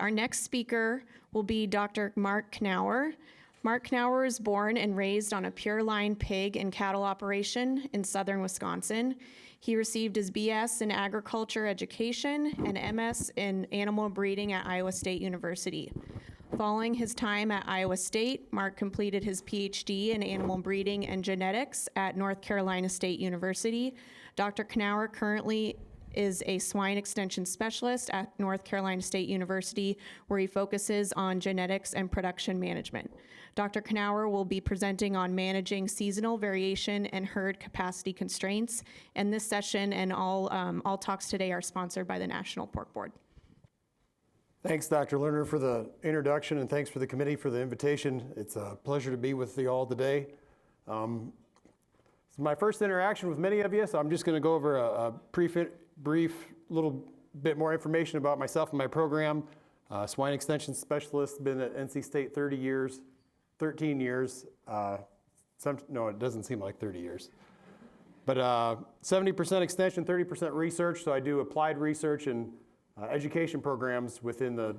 Our next speaker will be Dr. Mark Knauer. Mark Knauer was born and raised on a pure line pig and cattle operation in southern Wisconsin. He received his BS in agriculture education and MS in animal breeding at Iowa State University. Following his time at Iowa State, Mark completed his PhD in animal breeding and genetics at North Carolina State University. Dr. Knauer currently is a swine extension specialist at North Carolina State University, where he focuses on genetics and production management. Dr. Knauer will be presenting on managing seasonal variation and herd capacity constraints. And this session and all talks today are sponsored by the National Pork Board. Thanks, Dr. Lerner, for the introduction, and thanks for the committee for the invitation. It's a pleasure to be with you all today. It's my first interaction with many of you, so I'm just going to go over a brief little bit more information about myself and my program. Swine extension specialist, been at NC State 13 years. No, it doesn't seem like 30 years. But 70% extension, 30% research, so I do applied research and education programs within the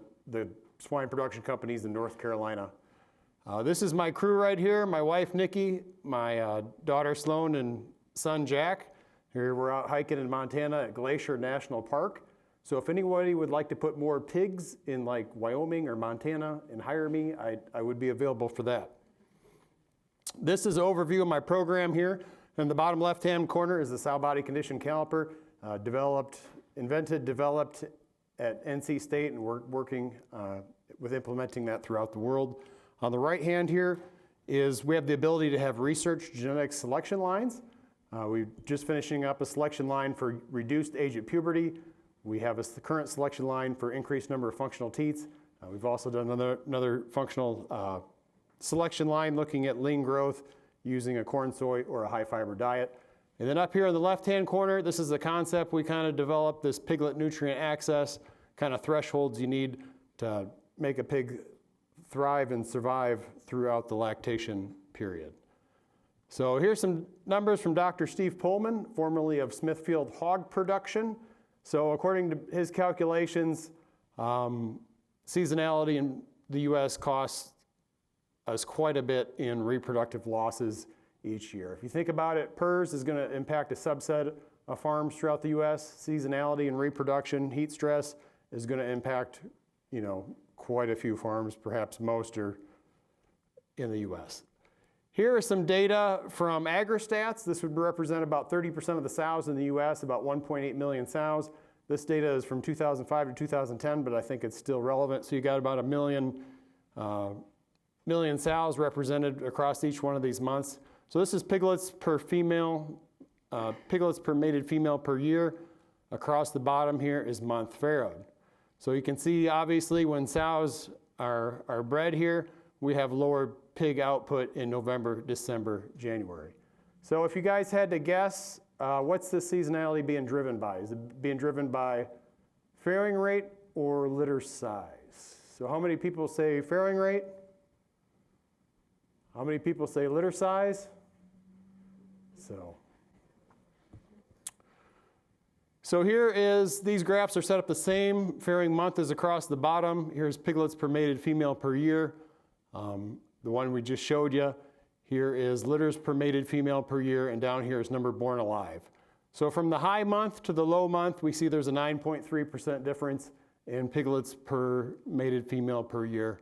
swine production companies in North Carolina. This is my crew right here, my wife Nikki, my daughter Sloan, and son Jack. Here we're out hiking in Montana at Glacier National Park. So if anybody would like to put more pigs in like Wyoming or Montana and hire me, I would be available for that. This is an overview of my program here. In the bottom left-hand corner is the sow body condition caliper, invented, developed at NC State, and we're working with implementing that throughout the world. On the right hand here is we have the ability to have research genetic selection lines. We're just finishing up a selection line for reduced age at puberty. We have a current selection line for increased number of functional teats. We've also done another functional selection line looking at lean growth using a corn, soy, or a high fiber diet. And then up here in the left-hand corner, this is the concept we kind of developed, this piglet nutrient access, kind of thresholds you need to make a pig thrive and survive throughout the lactation period. So here's some numbers from Dr. Steve Pullman, formerly of Smithfield Hog Production. So according to his calculations, seasonality in the U.S. costs us quite a bit in reproductive losses each year. If you think about it, PRRS is going to impact a subset of farms throughout the U.S. Seasonality and reproduction, heat stress is going to impact, quite a few farms, perhaps most are in the U.S. Here are some data from AgriStats. This would represent about 30% of the sows in the U.S., about 1.8 million sows. This data is from 2005 to 2010, but I think it's still relevant. So you got about a million sows represented across each one of these months. So this is piglets per female, piglets per mated female per year. Across the bottom here is month farrowed. So you can see, obviously, when sows are bred here, we have lower pig output in November, December, January. So if you guys had to guess, what's the seasonality being driven by? Is it being driven by farrowing rate or litter size? So how many people say farrowing rate? How many people say litter size? So here is, these graphs are set up the same. Farrowing month is across the bottom. Here's piglets per mated female per year. The one we just showed you. Here is litters per mated female per year, and down here is number born alive. So from the high month to the low month, we see there's a 9.3% difference in piglets per mated female per year.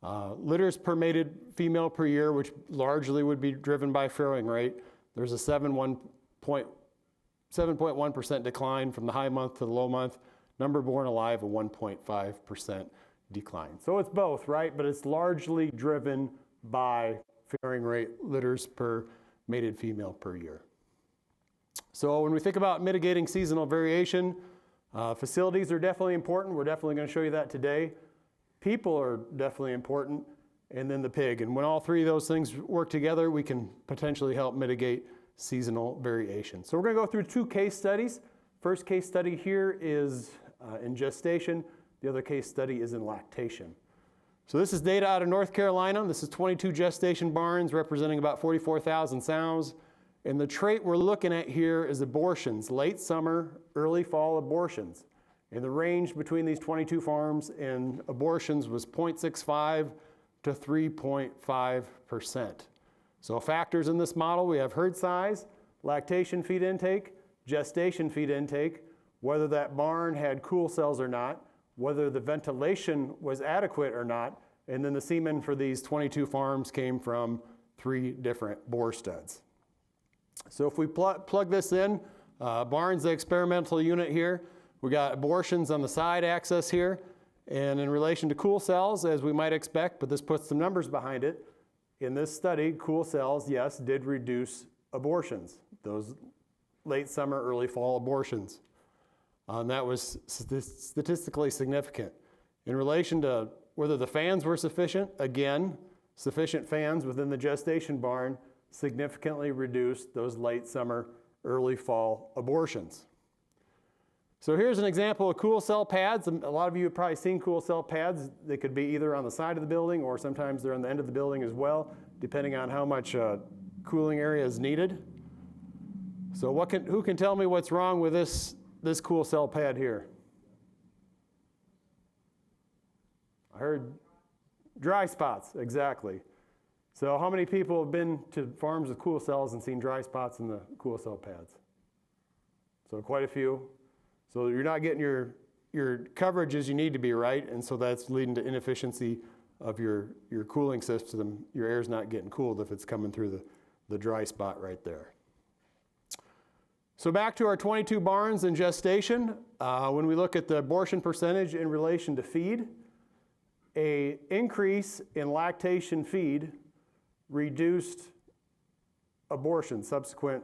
Litters per mated female per year, which largely would be driven by farrowing rate, there's a 7.1% decline from the high month to the low month. Number born alive, a 1.5% decline. So it's both, right? But it's largely driven by farrowing rate, litters per mated female per year. So when we think about mitigating seasonal variation, facilities are definitely important. We're definitely going to show you that today. People are definitely important, and then the pig. And when all three of those things work together, we can potentially help mitigate seasonal variation. So we're going to go through two case studies. First case study here is in gestation. The other case study is in lactation. So this is data out of North Carolina. This is 22 gestation barns representing about 44,000 sows. And the trait we're looking at here is abortions, late summer, early fall abortions. And the range between these 22 farms and abortions was 0.65 to 3.5%. So factors in this model, we have herd size, lactation feed intake, gestation feed intake, whether that barn had cool cells or not, whether the ventilation was adequate or not, and then the semen for these 22 farms came from 3 different bore studs. So if we plug this in, barn's the experimental unit here. We got abortions on the side axis here, and in relation to cool cells, as we might expect, but this puts some numbers behind it. In this study, cool cells, yes, did reduce abortions, those late summer, early fall abortions. And that was statistically significant. In relation to whether the fans were sufficient, again, sufficient fans within the gestation barn significantly reduced those late summer, early fall abortions. So here's an example of cool cell pads. A lot of you have probably seen cool cell pads. They could be either on the side of the building or sometimes they're on the end of the building as well, depending on how much cooling area is needed. So who can tell me what's wrong with this cool cell pad here? I heard dry spots, exactly. So how many people have been to farms with cool cells and seen dry spots in the cool cell pads? So quite a few. So you're not getting your coverage as you need to be, right? And so that's leading to inefficiency of your cooling system. Your air's not getting cooled if it's coming through the dry spot right there. So back to our 22 barns in gestation. When we look at the abortion percentage in relation to feed, an increase in lactation feed reduced abortions, subsequent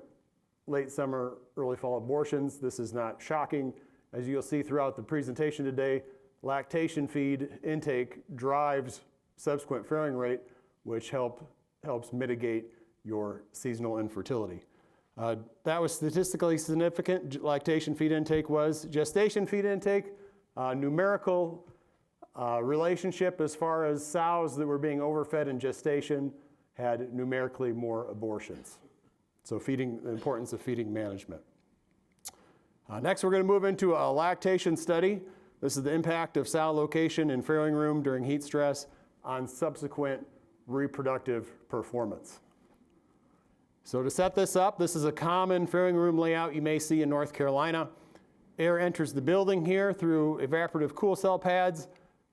late summer, early fall abortions. This is not shocking. As you'll see throughout the presentation today, lactation feed intake drives subsequent farrowing rate, which helps mitigate your seasonal infertility. That was statistically significant, lactation feed intake was. Gestation feed intake, numerical relationship as far as sows that were being overfed in gestation had numerically more abortions. So the importance of feeding management. Next, we're going to move into a lactation study. This is the impact of sow location in farrowing room during heat stress on subsequent reproductive performance. So to set this up, this is a common farrowing room layout you may see in North Carolina. Air enters the building here through evaporative cool cell pads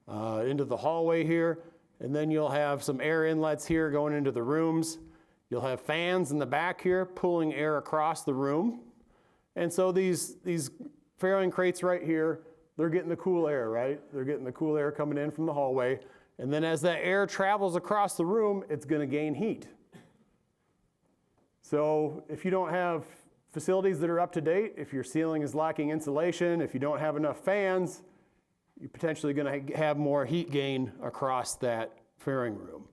into the hallway here, and then you'll have some air inlets here going into the rooms. You'll have fans in the back here pulling air across the room. And so these farrowing crates right here, they're getting the cool air, right? They're getting the cool air coming in from the hallway. And then as that air travels across the room, it's going to gain heat. So if you don't have facilities that are up to date, if your ceiling is lacking insulation, if you don't have enough fans, you're potentially going to have more heat gain across that farrowing room.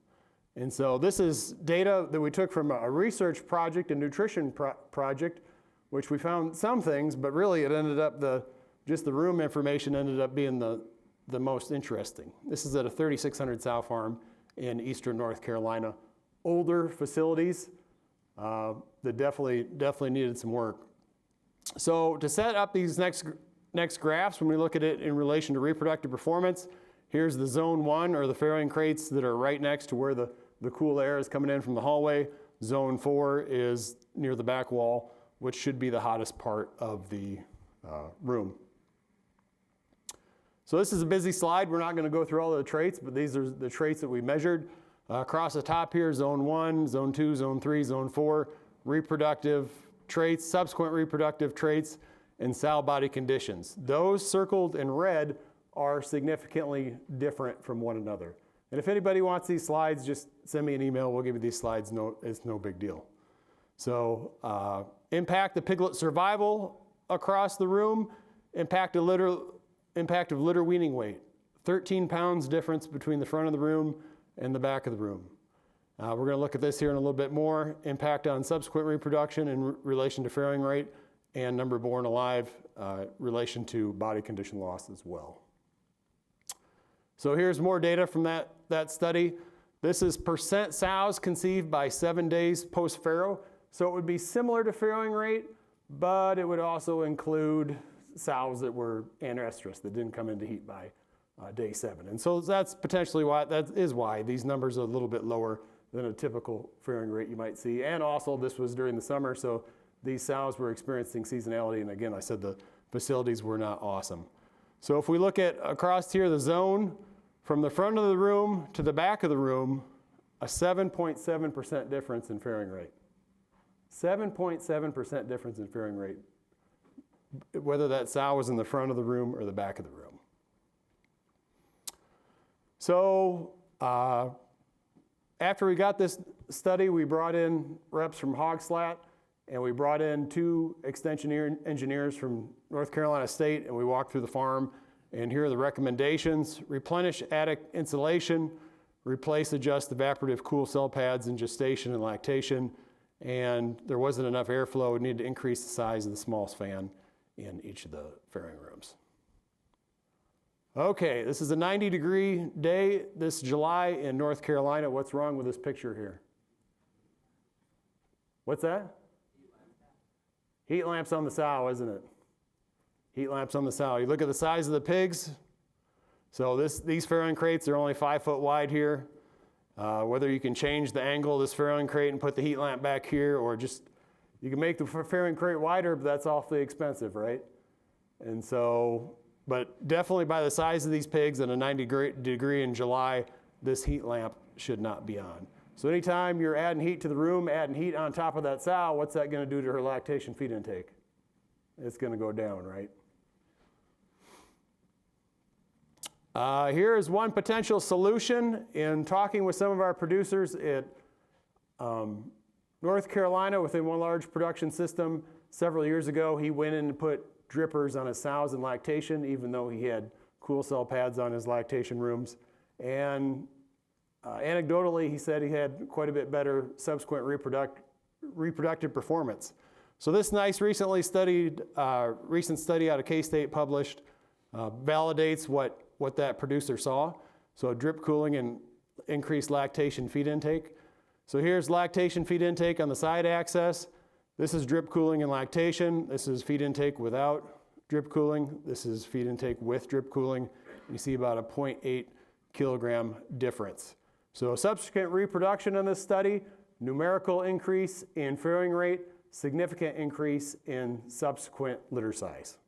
And so this is data that we took from a research project, a nutrition project, which we found some things, but really it ended up just the room information ended up being the most interesting. This is at a 3,600 sow farm in eastern North Carolina. Older facilities that definitely needed some work. So to set up these next graphs, when we look at it in relation to reproductive performance, here's the zone 1, or the farrowing crates that are right next to where the cool air is coming in from the hallway. Zone 4 is near the back wall, which should be the hottest part of the room. So this is a busy slide. We're not going to go through all of the traits, but these are the traits that we measured. Across the top here, zone 1, zone 2, zone 3, zone 4, reproductive traits, subsequent reproductive traits, and sow body conditions. Those circled in red are significantly different from one another. And if anybody wants these slides, just send me an email. We'll give you these slides. It's no big deal. So impact the piglet survival across the room, impact of litter weaning weight. 13 pounds difference between the front of the room and the back of the room. We're going to look at this here in a little bit more. Impact on subsequent reproduction in relation to farrowing rate and number born alive, relation to body condition loss as well. So here's more data from that study. This is percent sows conceived by 7 days post-farrow. So it would be similar to farrowing rate, but it would also include sows that were anestrus, that didn't come into heat by day 7. And so that's potentially why these numbers are a little bit lower than a typical farrowing rate you might see. And also this was during the summer, so these sows were experiencing seasonality. And again, I said the facilities were not awesome. So if we look at across here, the zone from the front of the room to the back of the room, a 7.7% difference in farrowing rate. 7.7% difference in farrowing rate, whether that sow was in the front of the room or the back of the room. So after we got this study, we brought in reps from Hogslat, and we brought in 2 extension engineers from North Carolina State, and we walked through the farm. And here are the recommendations: replenish attic insulation, replace, adjust evaporative cool cell pads in gestation and lactation, and there wasn't enough airflow. We needed to increase the size of the smallest fan in each of the farrowing rooms. Okay, this is a 90-degree day this July in North Carolina. What's wrong with this picture here? What's that? Heat lamps on the sow, isn't it? Heat lamps on the sow. You look at the size of the pigs. So these farrowing crates are only 5 foot wide here. Whether you can change the angle of this farrowing crate and put the heat lamp back here, or just, you can make the farrowing crate wider, but that's awfully expensive, right? And so, but definitely by the size of these pigs at a 90-degree in July, this heat lamp should not be on. So anytime you're adding heat to the room, adding heat on top of that sow, what's that going to do to her lactation feed intake? It's going to go down, right? Here is one potential solution. In talking with some of our producers at North Carolina within one large production system several years ago, he went in and put drippers on his sows in lactation, even though he had cool cell pads on his lactation rooms. And anecdotally, he said he had quite a bit better subsequent reproductive performance. So this nice recent study out of K-State published validates what that producer saw. So drip cooling and increased lactation feed intake. So here's lactation feed intake on the side axis. This is drip cooling and lactation. This is feed intake without drip cooling. This is feed intake with drip cooling. You see about a 0.8 kilogram difference. So subsequent reproduction in this study, numerical increase in farrowing rate, significant increase in subsequent litter size.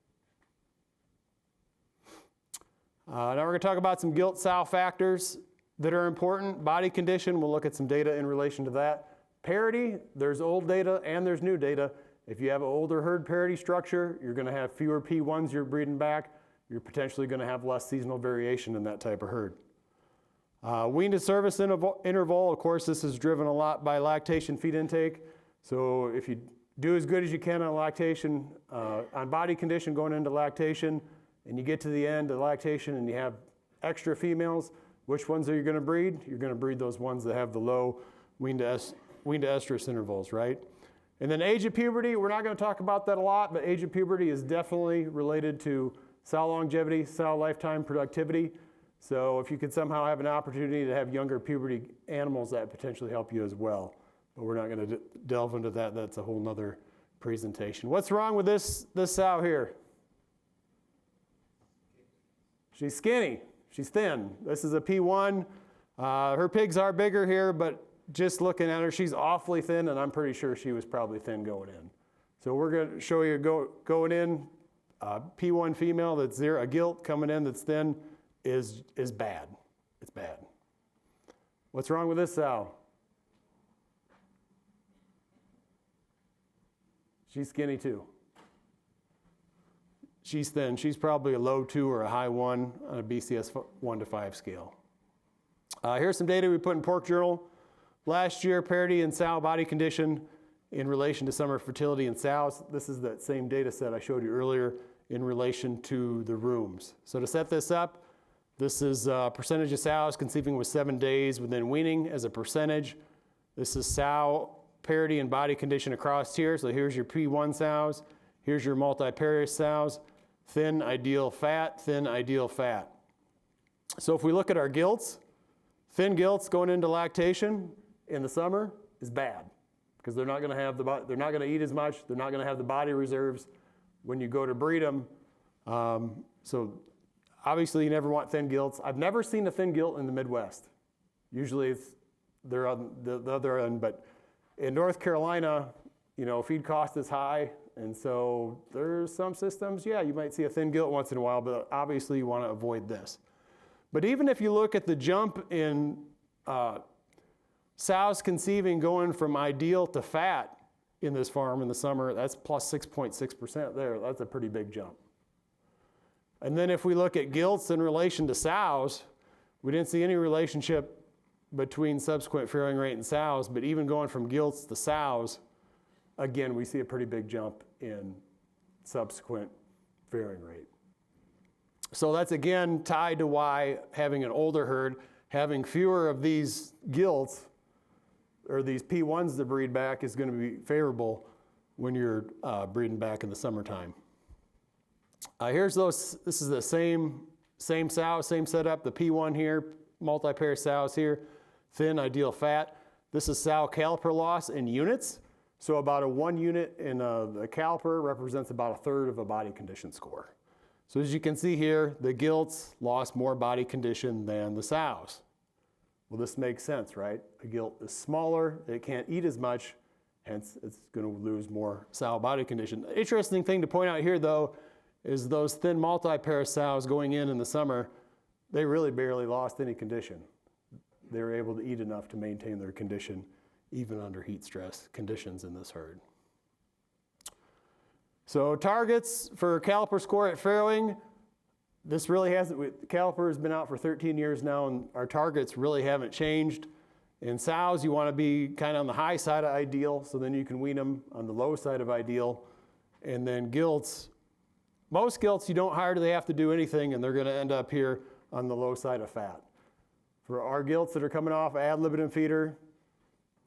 Now we're going to talk about some gilt sow factors that are important. Body condition, we'll look at some data in relation to that. Parity, there's old data and there's new data. If you have an older herd parity structure, you're going to have fewer P1s you're breeding back. You're potentially going to have less seasonal variation in that type of herd. Wean to service interval, of course, this is driven a lot by lactation feed intake. So if you do as good as you can on lactation, on body condition going into lactation, and you get to the end of lactation and you have extra females, which ones are you going to breed? You're going to breed those ones that have the low wean to estrus intervals, right? And then age of puberty, we're not going to talk about that a lot, but age of puberty is definitely related to sow longevity, sow lifetime productivity. So if you could somehow have an opportunity to have younger puberty animals, that potentially help you as well. But we're not going to delve into that. That's a whole nother presentation. What's wrong with this sow here? She's skinny. She's thin. This is a P1. Her pigs are bigger here, but just looking at her, she's awfully thin, and I'm pretty sure she was probably thin going in. So we're going to show you going in, P1 female that's there, a gilt coming in that's thin is bad. It's bad. What's wrong with this sow? She's skinny too. She's thin. She's probably a low 2 or a high 1 on a BCS 1 to 5 scale. Here's some data we put in Pork Journal. Last year, parity in sow body condition in relation to summer fertility in sows. This is that same data set I showed you earlier in relation to the rooms. So to set this up, this is percentage of sows conceiving with 7 days within weaning as a percentage. This is sow parity and body condition across here. So here's your P1 sows. Here's your multi-parous sows. Thin, ideal fat, thin, ideal fat. So if we look at our gilts, thin gilts going into lactation in the summer is bad because they're not going to have they're not going to eat as much. They're not going to have the body reserves. When you go to breed them, So obviously you never want thin gilts. I've never seen a thin gilt in the Midwest. Usually they're on the other end, but in North Carolina, feed cost is high, and so there's some systems, yeah, you might see a thin gilt once in a while, but obviously you want to avoid this. But even if you look at the jump in sows conceiving going from ideal to fat in this farm in the summer, that's plus 6.6% there. That's a pretty big jump. And then if we look at gilts in relation to sows, we didn't see any relationship between subsequent farrowing rate and sows, but even going from gilts to sows, again, we see a pretty big jump in subsequent farrowing rate. So that's again tied to why having an older herd, having fewer of these gilts or these P1s to breed back is going to be favorable when you're breeding back in the summertime. Here's those, this is the same sow, same setup, the P1 here, multi-pair sows here, thin, ideal fat. This is sow caliper loss in units. So about a 1 unit in the caliper represents about a third of a body condition score. So as you can see here, the gilts lost more body condition than the sows. Well, this makes sense, right? A gilt is smaller, it can't eat as much, hence it's going to lose more sow body condition. The interesting thing to point out here, though, is those thin multi-pair sows going in the summer, they really barely lost any condition. They were able to eat enough to maintain their condition even under heat stress conditions in this herd. So targets for caliper score at farrowing, this really hasn't, caliper has been out for 13 years now, and our targets really haven't changed. In sows, you want to be kind of on the high side of ideal, so then you can wean them on the low side of ideal. And then gilts, most gilts you don't hardly have to do anything, and they're going to end up here on the low side of fat. For our gilts that are coming off ad libitum feeder,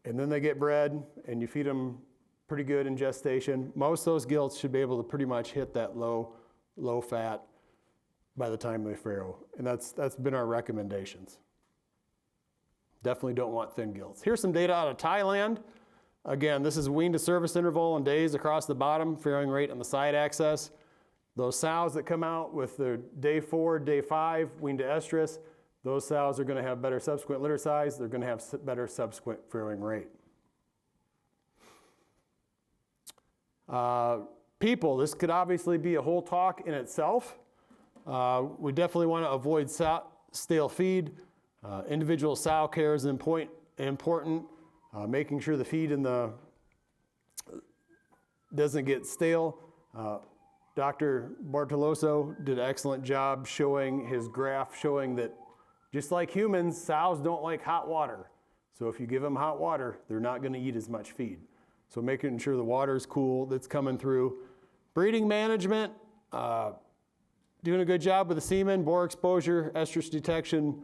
and then they get bred, and you feed them pretty good in gestation, most of those gilts should be able to pretty much hit that low fat by the time they farrow. And that's been our recommendations. Definitely don't want thin gilts. Here's some data out of Thailand. Again, this is wean to service interval in days across the bottom, farrowing rate on the side axis. Those sows that come out with their day 4, day 5, wean to estrus, those sows are going to have better subsequent litter size. They're going to have better subsequent farrowing rate. People, this could obviously be a whole talk in itself. We definitely want to avoid stale feed. Individual sow care is important. Making sure the feed doesn't get stale. Dr. Bartoloso did an excellent job showing his graph showing that just like humans, sows don't like hot water. So if you give them hot water, they're not going to eat as much feed. So making sure the water is cool that's coming through. Breeding management, doing a good job with the semen, bore exposure, estrus detection,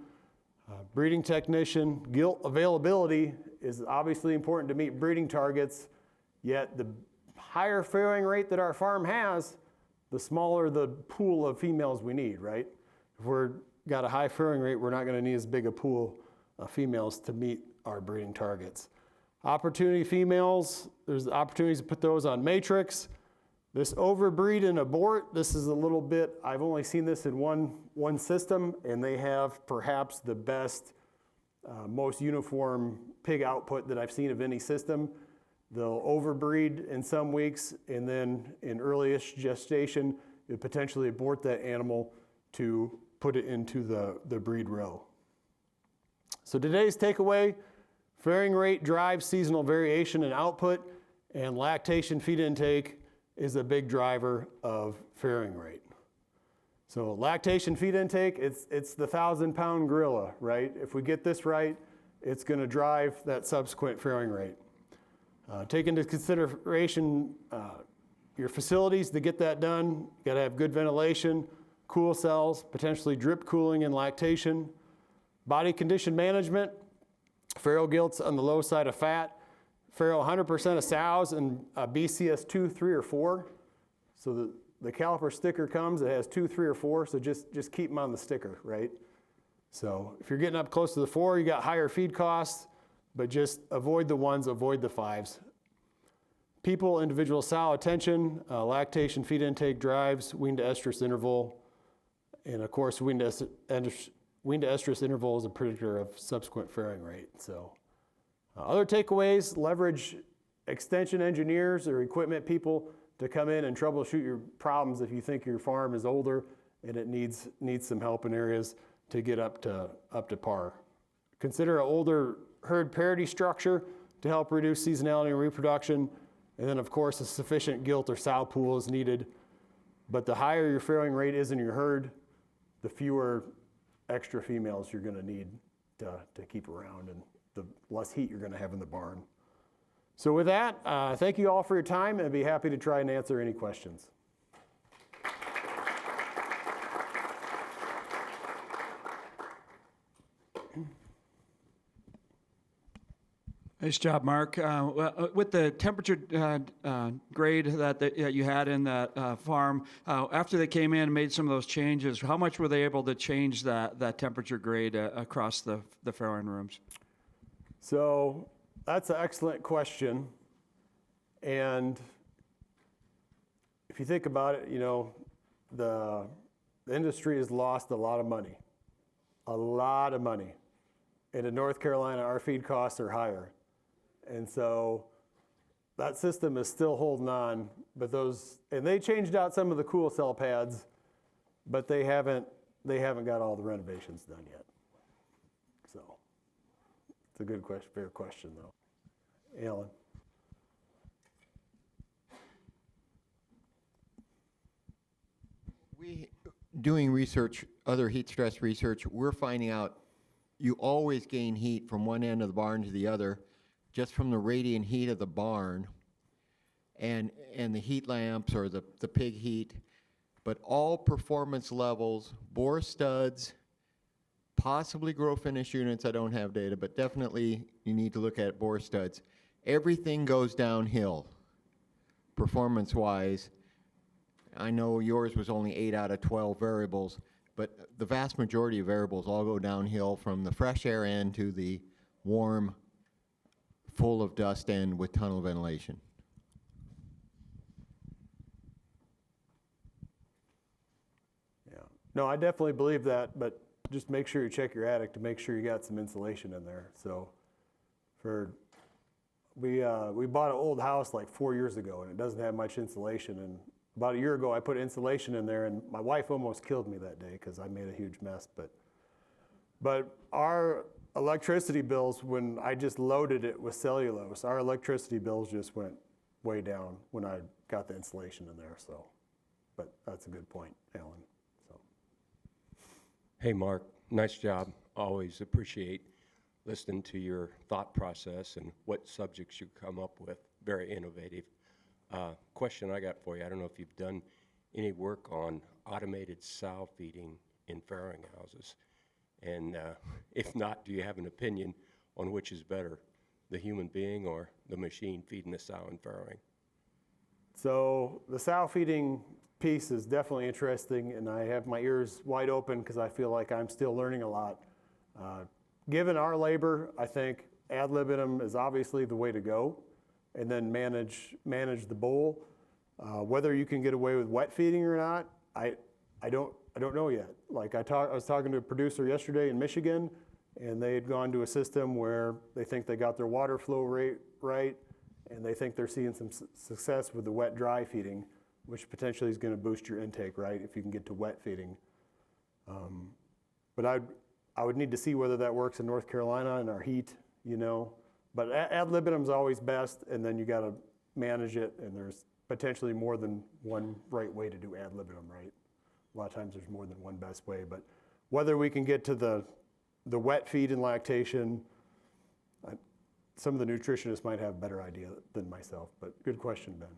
breeding technician. Gilt availability is obviously important to meet breeding targets, yet the higher farrowing rate that our farm has, the smaller the pool of females we need, right? If we're got a high farrowing rate, we're not going to need as big a pool of females to meet our breeding targets. Opportunity females, there's opportunities to put those on matrix. This overbreed and abort, this is a little bit, I've only seen this in one system, and they have perhaps the best, most uniform pig output that I've seen of any system. They'll overbreed in some weeks, and then in earliest gestation, it potentially abort that animal to put it into the breed row. So today's takeaway, farrowing rate drives seasonal variation in output, and lactation feed intake is a big driver of farrowing rate. So lactation feed intake, it's the 1,000-pound gorilla, right? If we get this right, it's going to drive that subsequent farrowing rate. Take into consideration your facilities to get that done. You got to have good ventilation, cool cells, potentially drip cooling and lactation. Body condition management, farrow gilts on the low side of fat. Farrow 100% of sows in BCS 2, 3, or 4. So the caliper sticker comes, it has 2, 3, or 4, so just keep them on the sticker, right? So if you're getting up close to the 4, you got higher feed costs, but just avoid the 1s, avoid the 5s. people, individual sow attention, lactation, feed intake drives, wean to estrus interval, and of course, wean to estrus interval is a predictor of subsequent farrowing rate. So, other takeaways: leverage extension engineers or equipment people to come in and troubleshoot your problems if you think your farm is older and it needs some help in areas to get up to par. Consider an older herd parity structure to help reduce seasonality and reproduction. And then, of course, a sufficient gilt or sow pool is needed. But the higher your farrowing rate is in your herd, the fewer extra females you're going to need to keep around, and the less heat you're going to have in the barn. So with that, thank you all for your time, and I'd be happy to try and answer any questions. Nice job, Mark. With the temperature grade that you had in that farm, after they came in and made some of those changes, how much were they able to change that temperature grade across the farrowing rooms? So that's an excellent question. And if you think about it, you know, the industry has lost a lot of money. And in North Carolina, our feed costs are higher. And so that system is still holding on, but and they changed out some of the cool cell pads, but they haven't got all the renovations done yet. So it's a good question, fair question though. Alan. Doing research, other heat stress research, we're finding out you always gain heat from one end of the barn to the other just from the radiant heat of the barn and the heat lamps or the pig heat. But all performance levels, bore studs, possibly grow finish units, I don't have data, but definitely you need to look at bore studs. Everything goes downhill performance-wise. I know yours was only 8 out of 12 variables, but the vast majority of variables all go downhill from the fresh air end to the warm, full of dust end with tunnel ventilation. Yeah. No, I definitely believe that, but just make sure you check your attic to make sure you got some insulation in there. So we bought an old house like 4 years ago, and it doesn't have much insulation. And about a year ago, I put insulation in there, and my wife almost killed me that day because I made a huge mess. But our electricity bills, when I just loaded it with cellulose, our electricity bills just went way down when I got the insulation in there. So, but that's a good point, Alan. So. Hey, Mark, nice job. Always appreciate listening to your thought process and what subjects you come up with. Very innovative. Question I got for you, I don't know if you've done any work on automated sow feeding in farrowing houses. And if not, do you have an opinion on which is better, the human being or the machine feeding the sow and farrowing? So the sow feeding piece is definitely interesting, and I have my ears wide open because I feel like I'm still learning a lot. Given our labor, I think ad libitum is obviously the way to go, and then manage the bowl. Whether you can get away with wet feeding or not, I don't know yet. Like I was talking to a producer yesterday in Michigan, and they had gone to a system where they think they got their water flow rate right, and they think they're seeing some success with the wet-dry feeding, which potentially is going to boost your intake, right, if you can get to wet feeding. But I would need to see whether that works in North Carolina in our heat, you know. But ad libitum is always best, and then you got to manage it, and there's potentially more than one right way to do ad libitum, right? A lot of times there's more than one best way, but whether we can get to the wet feed and lactation, some of the nutritionists might have a better idea than myself, but good question, Ben.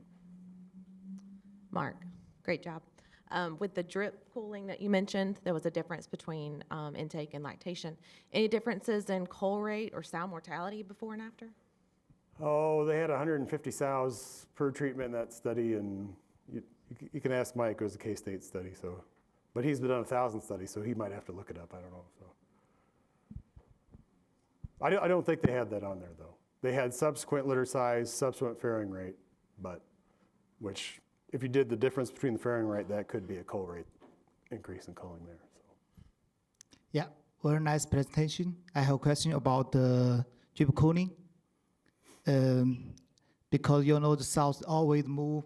Mark, great job. With the drip cooling that you mentioned, there was a difference between intake and lactation. Any differences in coal rate or sow mortality before and after? Oh, they had 150 sows per treatment in that study, and you can ask Mike. It was a K-State study, so, but he's been on 1,000 studies, so he might have to look it up. I don't know. So, I don't think they had that on there though. They had subsequent litter size, subsequent farrowing rate, but which, if you did the difference between the fairing rate, that could be a cull rate increase in culling there. So. Yeah, very nice presentation. I have a question about the drip cooling. Because you know the sows always move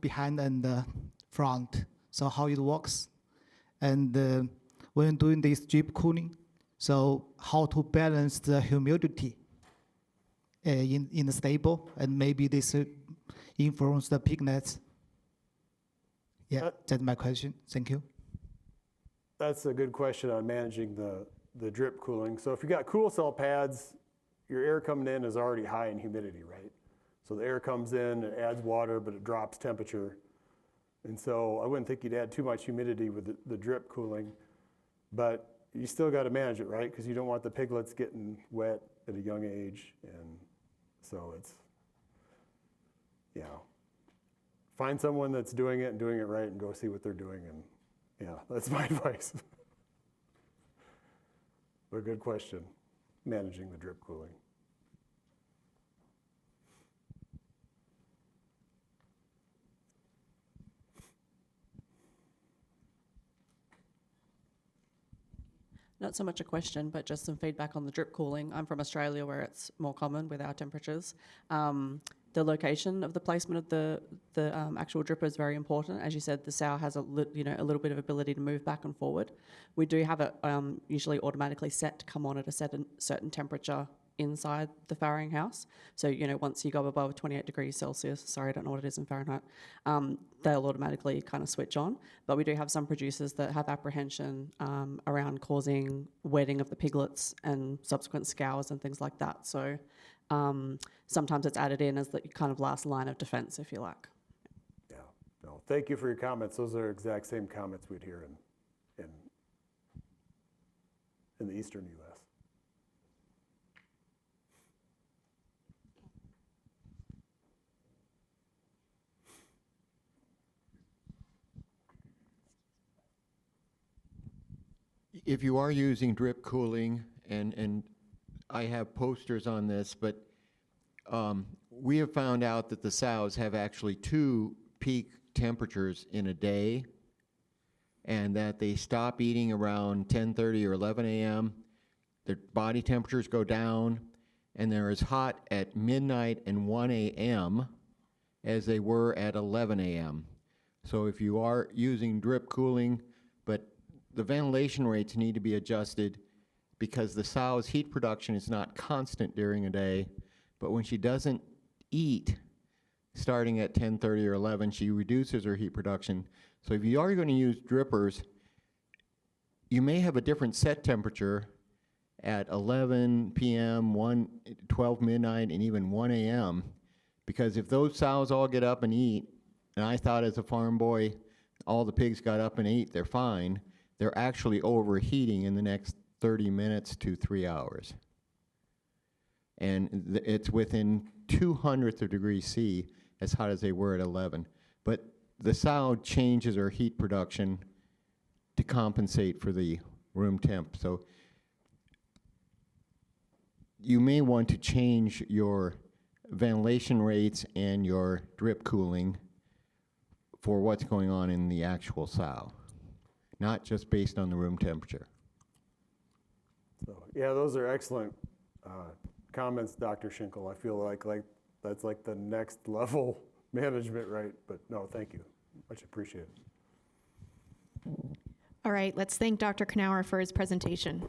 behind and front. So how it works, and when doing this drip cooling, so how to balance the humidity in the stable, and maybe this influence the piglets. Yeah, that's my question. Thank you. That's a good question on managing the drip cooling. So if you got cool cell pads, your air coming in is already high in humidity, right? So the air comes in, it adds water, but it drops temperature. And so I wouldn't think you'd add too much humidity with the drip cooling, but you still got to manage it, right? Because you don't want the piglets getting wet at a young age. And so it's, find someone that's doing it and doing it right and go see what they're doing. And that's my advice. But a good question, managing the drip cooling. Not so much a question, but just some feedback on the drip cooling. I'm from Australia, where it's more common with our temperatures. The location of the placement of the actual dripper is very important. As you said, the sow has a little bit of ability to move back and forward. We do have it usually automatically set to come on at a certain temperature inside the farrowing house. So, once you go above 28 degrees Celsius, sorry, I don't know what it is in Fahrenheit, they'll automatically kind of switch on. But we do have some producers that have apprehension around causing wetting of the piglets and subsequent scours and things like that. So sometimes it's added in as the kind of last line of defense, if you like. Yeah, no, thank you for your comments. Those are exact same comments we'd hear in the eastern U.S. If you are using drip cooling, and I have posters on this, but we have found out that the sows have actually 2 peak temperatures in a day, and that they stop eating around 10:30 or 11 a.m. Their body temperatures go down, and they're as hot at midnight and 1 a.m. as they were at 11 a.m. So if you are using drip cooling, but the ventilation rates need to be adjusted because the sow's heat production is not constant during a day, but when she doesn't eat, starting at 10:30 or 11, she reduces her heat production. So if you are going to use drippers, you may have a different set temperature at 11 p.m., 12 midnight, and even 1 a.m., because if those sows all get up and eat, and I thought as a farm boy, all the pigs got up and ate, they're fine, they're actually overheating in the next 30 minutes to 3 hours. And it's within 200th of degree C, as hot as they were at 11. But the sow changes her heat production to compensate for the room temp. So you may want to change your ventilation rates and your drip cooling for what's going on in the actual sow, not just based on the room temperature. So yeah, those are excellent comments, Dr. Schinkel. I feel like that's like the next level management, right? But no, thank you. Much appreciated. All right, let's thank Dr. Knauer for his presentation.